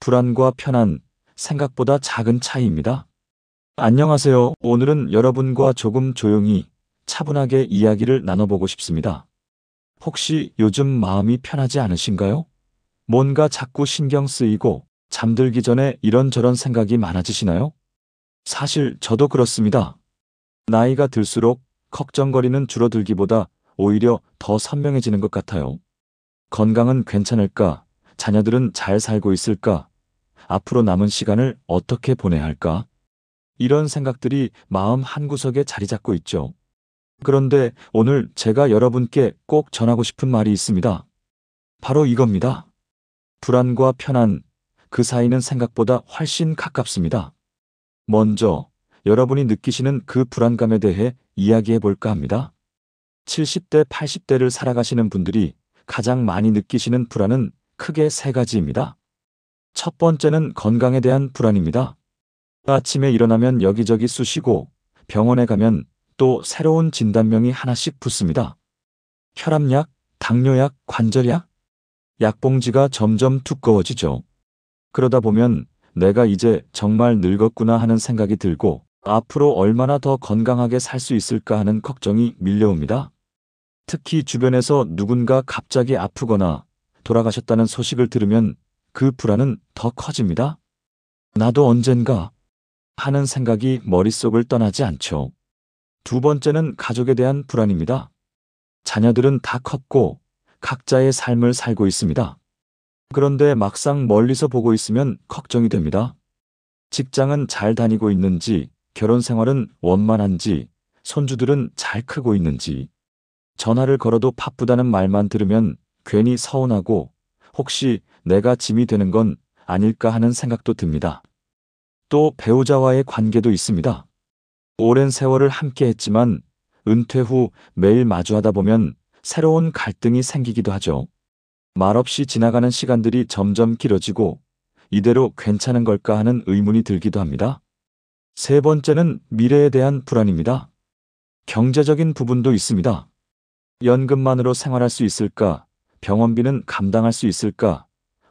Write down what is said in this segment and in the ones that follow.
불안과 편안, 생각보다 작은 차이입니다. 안녕하세요. 오늘은 여러분과 조금 조용히, 차분하게 이야기를 나눠보고 싶습니다. 혹시 요즘 마음이 편하지 않으신가요? 뭔가 자꾸 신경 쓰이고 잠들기 전에 이런저런 생각이 많아지시나요? 사실 저도 그렇습니다. 나이가 들수록 걱정거리는 줄어들기보다 오히려 더 선명해지는 것 같아요. 건강은 괜찮을까? 자녀들은 잘 살고 있을까? 앞으로 남은 시간을 어떻게 보내야 할까? 이런 생각들이 마음 한구석에 자리 잡고 있죠. 그런데 오늘 제가 여러분께 꼭 전하고 싶은 말이 있습니다. 바로 이겁니다. 불안과 편안, 그 사이는 생각보다 훨씬 가깝습니다. 먼저 여러분이 느끼시는 그 불안감에 대해 이야기해 볼까 합니다. 70대, 80대를 살아가시는 분들이 가장 많이 느끼시는 불안은 크게 세 가지입니다. 첫 번째는 건강에 대한 불안입니다. 아침에 일어나면 여기저기 쑤시고 병원에 가면 또 새로운 진단명이 하나씩 붙습니다. 혈압약, 당뇨약, 관절약, 약봉지가 점점 두꺼워지죠. 그러다 보면 내가 이제 정말 늙었구나 하는 생각이 들고 앞으로 얼마나 더 건강하게 살 수 있을까 하는 걱정이 밀려옵니다. 특히 주변에서 누군가 갑자기 아프거나 돌아가셨다는 소식을 들으면 그 불안은 더 커집니다. 나도 언젠가 하는 생각이 머릿속을 떠나지 않죠. 두 번째는 가족에 대한 불안입니다. 자녀들은 다 컸고 각자의 삶을 살고 있습니다. 그런데 막상 멀리서 보고 있으면 걱정이 됩니다. 직장은 잘 다니고 있는지, 결혼 생활은 원만한지, 손주들은 잘 크고 있는지, 전화를 걸어도 바쁘다는 말만 들으면 괜히 서운하고 혹시 내가 짐이 되는 건 아닐까 하는 생각도 듭니다. 또 배우자와의 관계도 있습니다. 오랜 세월을 함께 했지만 은퇴 후 매일 마주하다 보면 새로운 갈등이 생기기도 하죠. 말없이 지나가는 시간들이 점점 길어지고 이대로 괜찮은 걸까 하는 의문이 들기도 합니다. 세 번째는 미래에 대한 불안입니다. 경제적인 부분도 있습니다. 연금만으로 생활할 수 있을까? 병원비는 감당할 수 있을까?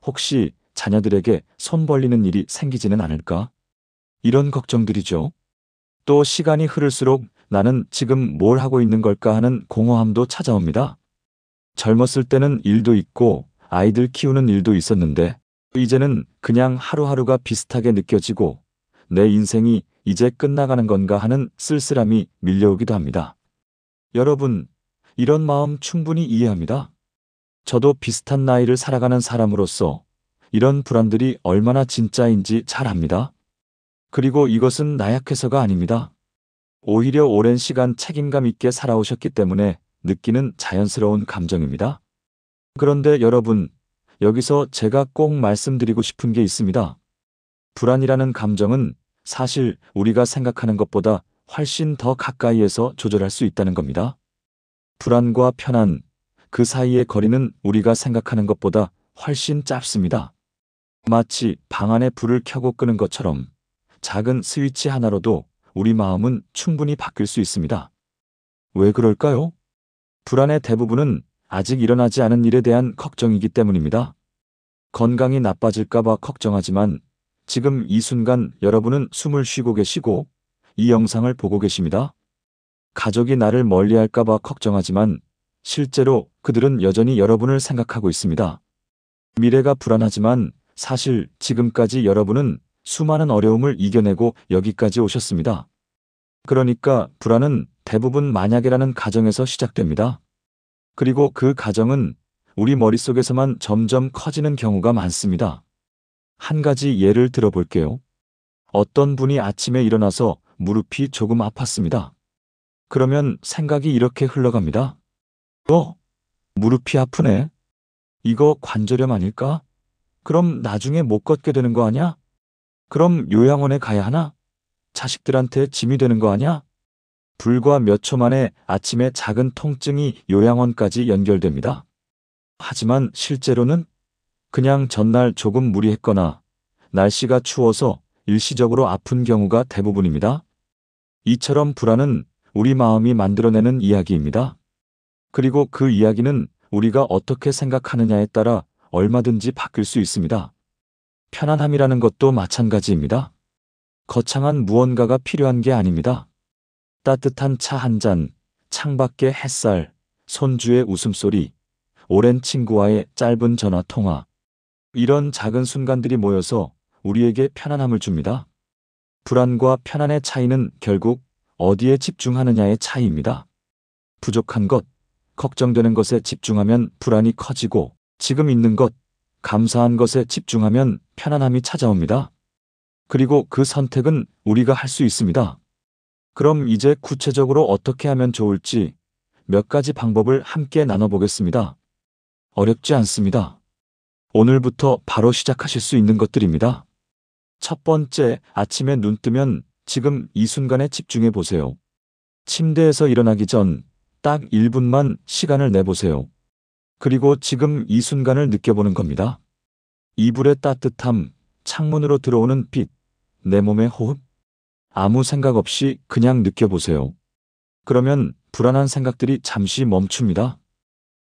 혹시 자녀들에게 손 벌리는 일이 생기지는 않을까? 이런 걱정들이죠. 또 시간이 흐를수록 나는 지금 뭘 하고 있는 걸까 하는 공허함도 찾아옵니다. 젊었을 때는 일도 있고 아이들 키우는 일도 있었는데 이제는 그냥 하루하루가 비슷하게 느껴지고 내 인생이 이제 끝나가는 건가 하는 쓸쓸함이 밀려오기도 합니다. 여러분, 이런 마음 충분히 이해합니다. 저도 비슷한 나이를 살아가는 사람으로서 이런 불안들이 얼마나 진짜인지 잘 압니다. 그리고 이것은 나약해서가 아닙니다. 오히려 오랜 시간 책임감 있게 살아오셨기 때문에 느끼는 자연스러운 감정입니다. 그런데 여러분, 여기서 제가 꼭 말씀드리고 싶은 게 있습니다. 불안이라는 감정은 사실 우리가 생각하는 것보다 훨씬 더 가까이에서 조절할 수 있다는 겁니다. 불안과 편안, 그 사이의 거리는 우리가 생각하는 것보다 훨씬 짧습니다. 마치 방 안에 불을 켜고 끄는 것처럼 작은 스위치 하나로도 우리 마음은 충분히 바뀔 수 있습니다. 왜 그럴까요? 불안의 대부분은 아직 일어나지 않은 일에 대한 걱정이기 때문입니다. 건강이 나빠질까봐 걱정하지만 지금 이 순간 여러분은 숨을 쉬고 계시고 이 영상을 보고 계십니다. 가족이 나를 멀리할까봐 걱정하지만 실제로 그들은 여전히 여러분을 생각하고 있습니다. 미래가 불안하지만 사실 지금까지 여러분은 수많은 어려움을 이겨내고 여기까지 오셨습니다. 그러니까 불안은 대부분 만약이라는 가정에서 시작됩니다. 그리고 그 가정은 우리 머릿속에서만 점점 커지는 경우가 많습니다. 한 가지 예를 들어볼게요. 어떤 분이 아침에 일어나서 무릎이 조금 아팠습니다. 그러면 생각이 이렇게 흘러갑니다. 무릎이 아프네. 이거 관절염 아닐까? 그럼 나중에 못 걷게 되는 거 아냐? 그럼 요양원에 가야 하나? 자식들한테 짐이 되는 거 아냐? 불과 몇 초 만에 아침에 작은 통증이 요양원까지 연결됩니다. 하지만 실제로는 그냥 전날 조금 무리했거나 날씨가 추워서 일시적으로 아픈 경우가 대부분입니다. 이처럼 불안은 우리 마음이 만들어내는 이야기입니다. 그리고 그 이야기는 우리가 어떻게 생각하느냐에 따라 얼마든지 바뀔 수 있습니다. 편안함이라는 것도 마찬가지입니다. 거창한 무언가가 필요한 게 아닙니다. 따뜻한 차 한 잔, 창밖의 햇살, 손주의 웃음소리, 오랜 친구와의 짧은 전화 통화. 이런 작은 순간들이 모여서 우리에게 편안함을 줍니다. 불안과 편안의 차이는 결국 어디에 집중하느냐의 차이입니다. 부족한 것, 걱정되는 것에 집중하면 불안이 커지고, 지금 있는 것, 감사한 것에 집중하면 편안함이 찾아옵니다. 그리고 그 선택은 우리가 할 수 있습니다. 그럼 이제 구체적으로 어떻게 하면 좋을지 몇 가지 방법을 함께 나눠보겠습니다. 어렵지 않습니다. 오늘부터 바로 시작하실 수 있는 것들입니다. 첫 번째, 아침에 눈 뜨면 지금 이 순간에 집중해 보세요. 침대에서 일어나기 전 딱 1분만 시간을 내보세요. 그리고 지금 이 순간을 느껴보는 겁니다. 이불의 따뜻함, 창문으로 들어오는 빛, 내 몸의 호흡. 아무 생각 없이 그냥 느껴보세요. 그러면 불안한 생각들이 잠시 멈춥니다.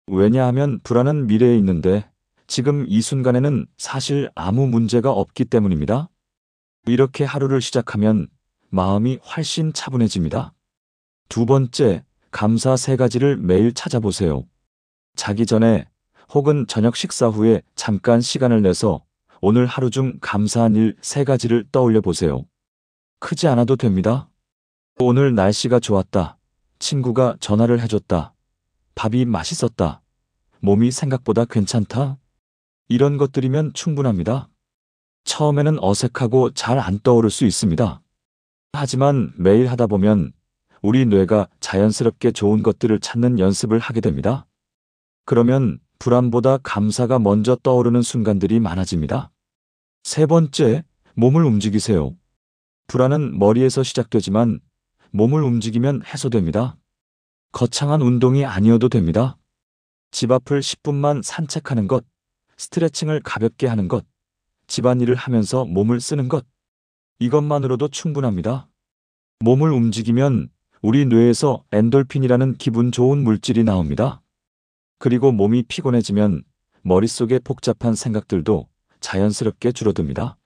왜냐하면 불안은 미래에 있는데 지금 이 순간에는 사실 아무 문제가 없기 때문입니다. 이렇게 하루를 시작하면 마음이 훨씬 차분해집니다. 두 번째, 감사 3가지를 매일 찾아보세요. 자기 전에 혹은 저녁 식사 후에 잠깐 시간을 내서 오늘 하루 중 감사한 일 3가지를 떠올려 보세요. 크지 않아도 됩니다. 오늘 날씨가 좋았다. 친구가 전화를 해줬다. 밥이 맛있었다. 몸이 생각보다 괜찮다. 이런 것들이면 충분합니다. 처음에는 어색하고 잘 안 떠오를 수 있습니다. 하지만 매일 하다 보면 우리 뇌가 자연스럽게 좋은 것들을 찾는 연습을 하게 됩니다. 그러면 불안보다 감사가 먼저 떠오르는 순간들이 많아집니다. 세 번째, 몸을 움직이세요. 불안은 머리에서 시작되지만 몸을 움직이면 해소됩니다. 거창한 운동이 아니어도 됩니다. 집 앞을 10분만 산책하는 것, 스트레칭을 가볍게 하는 것, 집안일을 하면서 몸을 쓰는 것. 이것만으로도 충분합니다. 몸을 움직이면 우리 뇌에서 엔돌핀이라는 기분 좋은 물질이 나옵니다. 그리고 몸이 피곤해지면 머릿속의 복잡한 생각들도 자연스럽게 줄어듭니다.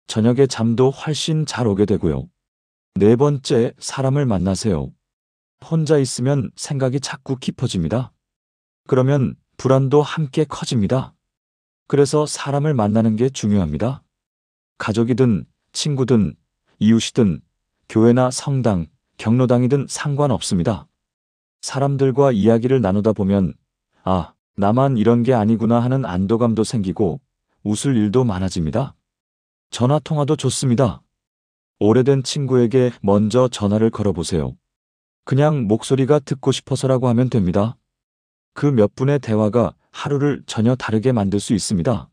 저녁에 잠도 훨씬 잘 오게 되고요. 네 번째, 사람을 만나세요. 혼자 있으면 생각이 자꾸 깊어집니다. 그러면 불안도 함께 커집니다. 그래서 사람을 만나는 게 중요합니다. 가족이든 친구든 이웃이든 교회나 성당, 경로당이든 상관없습니다. 사람들과 이야기를 나누다 보면 아, 나만 이런 게 아니구나 하는 안도감도 생기고 웃을 일도 많아집니다. 전화 통화도 좋습니다. 오래된 친구에게 먼저 전화를 걸어보세요. 그냥 목소리가 듣고 싶어서라고 하면 됩니다. 그 몇 분의 대화가 하루를 전혀 다르게 만들 수 있습니다.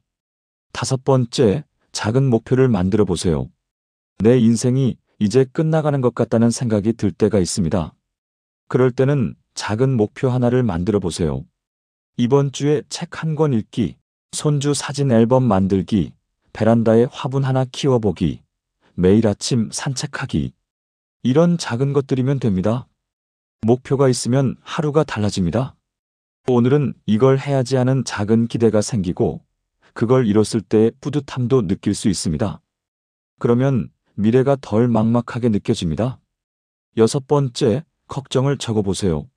다섯 번째, 작은 목표를 만들어 보세요. 내 인생이 이제 끝나가는 것 같다는 생각이 들 때가 있습니다. 그럴 때는 작은 목표 하나를 만들어 보세요. 이번 주에 책 한 권 읽기, 손주 사진 앨범 만들기, 베란다에 화분 하나 키워보기, 매일 아침 산책하기. 이런 작은 것들이면 됩니다. 목표가 있으면 하루가 달라집니다. 오늘은 이걸 해야지 하는 작은 기대가 생기고 그걸 이뤘을 때의 뿌듯함도 느낄 수 있습니다. 그러면 미래가 덜 막막하게 느껴집니다. 여섯 번째, 걱정을 적어보세요.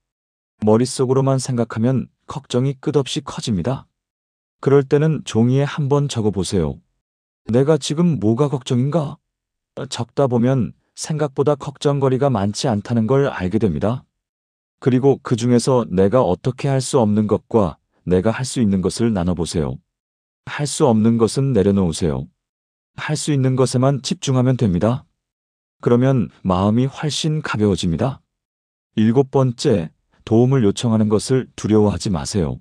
머릿속으로만 생각하면 걱정이 끝없이 커집니다. 그럴 때는 종이에 한번 적어보세요. 내가 지금 뭐가 걱정인가? 적다 보면 생각보다 걱정거리가 많지 않다는 걸 알게 됩니다. 그리고 그 중에서 내가 어떻게 할 수 없는 것과 내가 할 수 있는 것을 나눠보세요. 할 수 없는 것은 내려놓으세요. 할 수 있는 것에만 집중하면 됩니다. 그러면 마음이 훨씬 가벼워집니다. 일곱 번째, 도움을 요청하는 것을 두려워하지 마세요.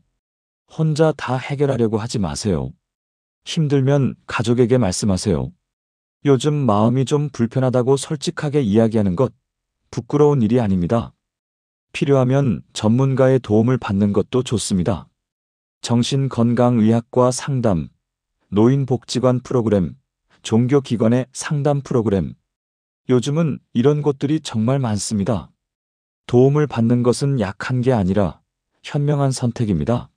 혼자 다 해결하려고 하지 마세요. 힘들면 가족에게 말씀하세요. 요즘 마음이 좀 불편하다고 솔직하게 이야기하는 것, 부끄러운 일이 아닙니다. 필요하면 전문가의 도움을 받는 것도 좋습니다. 정신건강의학과 상담, 노인복지관 프로그램, 종교기관의 상담 프로그램. 요즘은 이런 곳들이 정말 많습니다. 도움을 받는 것은 약한 게 아니라 현명한 선택입니다.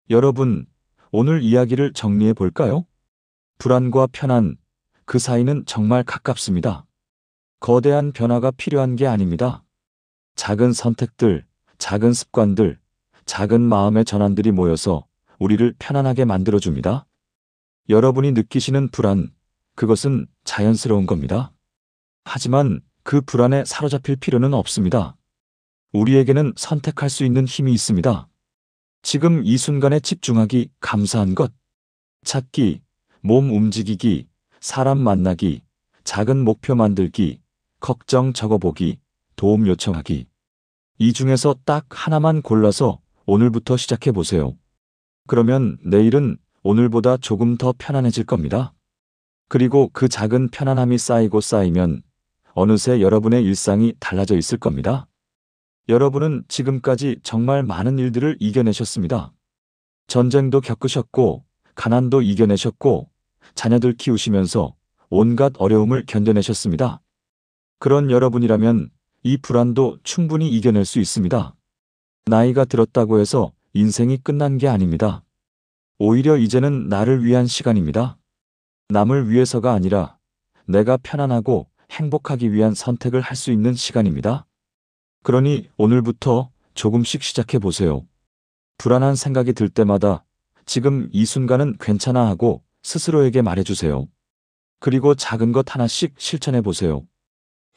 여러분, 오늘 이야기를 정리해 볼까요? 불안과 편안, 그 사이는 정말 가깝습니다. 거대한 변화가 필요한 게 아닙니다. 작은 선택들, 작은 습관들, 작은 마음의 전환들이 모여서 우리를 편안하게 만들어줍니다. 여러분이 느끼시는 불안, 그것은 자연스러운 겁니다. 하지만 그 불안에 사로잡힐 필요는 없습니다. 우리에게는 선택할 수 있는 힘이 있습니다. 지금 이 순간에 집중하기, 감사한 것, 찾기, 몸 움직이기, 사람 만나기, 작은 목표 만들기, 걱정 적어보기, 도움 요청하기. 이 중에서 딱 하나만 골라서 오늘부터 시작해 보세요. 그러면 내일은 오늘보다 조금 더 편안해질 겁니다. 그리고 그 작은 편안함이 쌓이고 쌓이면 어느새 여러분의 일상이 달라져 있을 겁니다. 여러분은 지금까지 정말 많은 일들을 이겨내셨습니다. 전쟁도 겪으셨고, 가난도 이겨내셨고, 자녀들 키우시면서 온갖 어려움을 견뎌내셨습니다. 그런 여러분이라면 이 불안도 충분히 이겨낼 수 있습니다. 나이가 들었다고 해서 인생이 끝난 게 아닙니다. 오히려 이제는 나를 위한 시간입니다. 남을 위해서가 아니라 내가 편안하고 행복하기 위한 선택을 할 수 있는 시간입니다. 그러니 오늘부터 조금씩 시작해 보세요. 불안한 생각이 들 때마다 지금 이 순간은 괜찮아 하고 스스로에게 말해주세요. 그리고 작은 것 하나씩 실천해 보세요.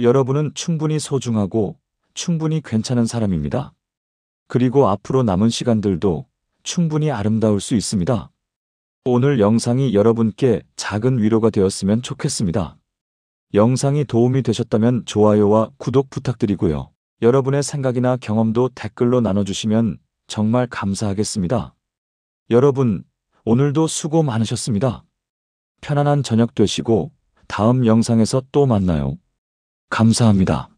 여러분은 충분히 소중하고 충분히 괜찮은 사람입니다. 그리고 앞으로 남은 시간들도 충분히 아름다울 수 있습니다. 오늘 영상이 여러분께 작은 위로가 되었으면 좋겠습니다. 영상이 도움이 되셨다면 좋아요와 구독 부탁드리고요. 여러분의 생각이나 경험도 댓글로 나눠주시면 정말 감사하겠습니다. 여러분, 오늘도 수고 많으셨습니다. 편안한 저녁 되시고 다음 영상에서 또 만나요. 감사합니다.